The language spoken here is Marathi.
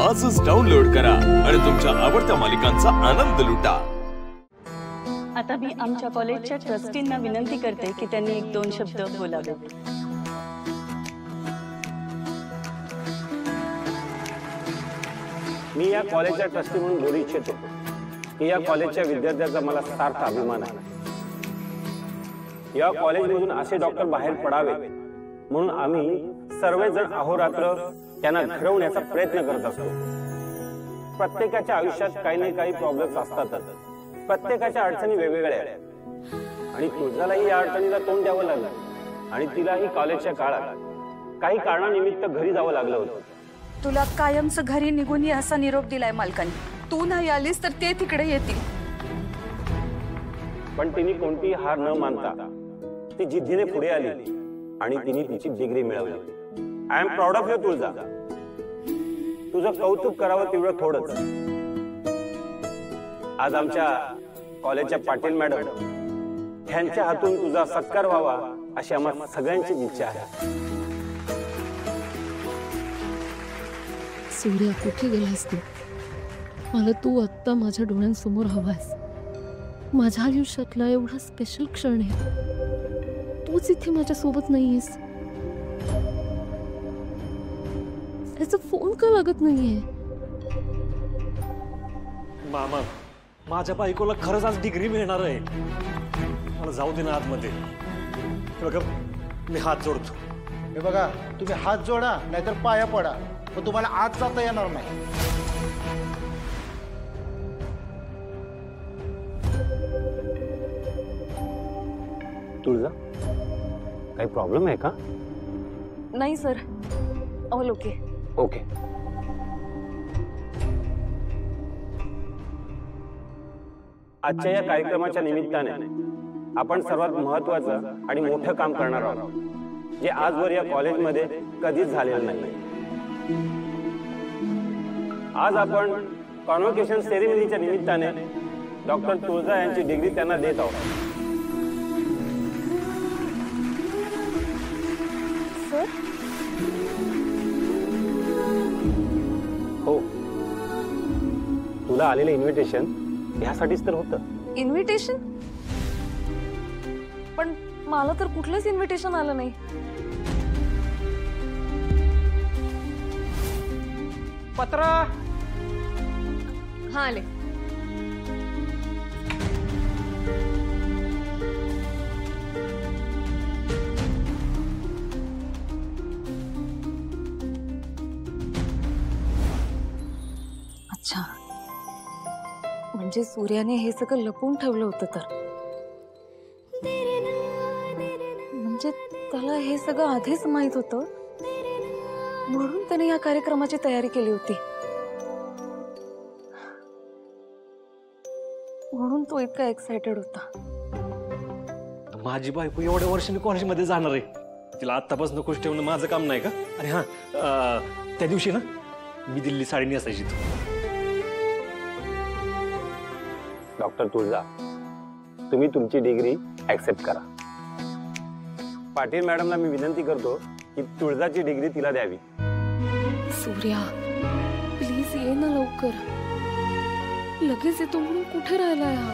आजच डाउनलोड करा आणि तुमच्या आवडत्या मालिकांचा आनंद लुटा। आता मी आमच्या कॉलेजच्या ट्रस्टींना विनंती करते की त्यांनी एक दोन शब्द बोलावेत। मी या कॉलेजच्या ट्रस्टी म्हणून बोलू इच्छितो की या कॉलेजच्या विद्यार्थ्यांचा मला सार्थ अभिमान आहे। या कॉलेजमधून असे डॉक्टर बाहेर पडावे म्हणून आम्ही सर्वजण अहोरात्र त्यांना घडवण्याचा प्रयत्न करत असतो। प्रत्येकाच्या आयुष्यात काही ना काही प्रॉब्लेम्स असतातच, प्रत्येकाच्या अडचणी वेगवेगळ्या आहेत आणि तुझ्यालाही या अडचणीला तोंड द्यावं लागलं आणि तिलाही कॉलेजच्या काळात काही कारणानिमित्त घरी जावं लागलं होतं। तुला कायमचं घरी निघून ये असा निरोप दिलाय मालकांनी। तू नाही आलीस तर ते तिकडे येतील। पण तिने कोणती हार न मानता ती जिद्दीने पुढे आली आणि तिने तिची डिग्री मिळवली। I am proud of you Tulja. तुझं कौतुक करावं तेवढं थोडंच। आज आमच्या कॉलेजच्या पाटील मॅडम यांच्या हातून तुझा सत्कार व्हावा अशी आम्हा सगळ्यांची इच्छा आहे। सूर्या, कुठे गेलास तू? मला तू आत्ता माझ्या डोळ्यांसमोर हवास। माझ्या आयुष्यातला एवढा स्पेशल क्षण आहे, तूच इथे माझ्या सोबत नाहीयेस। त्याचा फोन का लागत नाहीये? मामा, माझ्या बायकोला खरंच आज डिग्री मिळणार आहे। मला जाऊ दे ना आतमध्ये। बघा, मी हात जोडतो। हे बघा, तुम्ही हात जोडा नाहीतर पाया पडा, पण तुम्हाला आत जाता येणार नाही। तुळजा, काही प्रॉब्लेम आहे का? नाही सर, ऑल ओके। ओके। आजच्या या कार्यक्रमाच्या निमित्ताने आपण सर्वात महत्त्वाचं आणि मोठं काम करणार आहोत, जे आजवर या कॉलेजमध्ये कधीच झालेलं नाही। आज आपण कॉन्व्होकेशन सेरेमनीच्या निमित्ताने डॉक्टर तुळजा यांची डिग्री त्यांना देत आहोत। सर? हो, तुला आलेलं इन्व्हिटेशन यासाठीच तर होतं। इन्व्हिटेशन? पण मला तर कुठलंच इन्व्हिटेशन आलं नाही। पत्र? हाँ, आले। अच्छा, म्हणजे सूर्याने हे सगळं लपवून ठेवलं होतं तर। म्हणजे त्याला हे सगळं आधीच माहित होतं म्हणून त्याने या कार्यक्रमाची तयारी केली होती। म्हणून तो इतका एक्साइटेड होता। माझी बायको एवढ्या वर्षांनी कॉलेजमध्ये जाणार आहे, तिला आत्तापासून खुश ठेवणं माझं काम नाही का? आणि हा, त्या दिवशी ना मी दिल्ली साडी नेसायची तू। डॉक्टर तुळजा, तुम्ही तुमची डिग्री ऍक्सेप्ट करा। पाटील मॅडमला मी विनंती करतो की तुळजाची डिग्री तिला द्यावी। सूर्या, प्लीज ये ना लवकर। लगेच येतो म्हणून कुठे राहिलाय हा?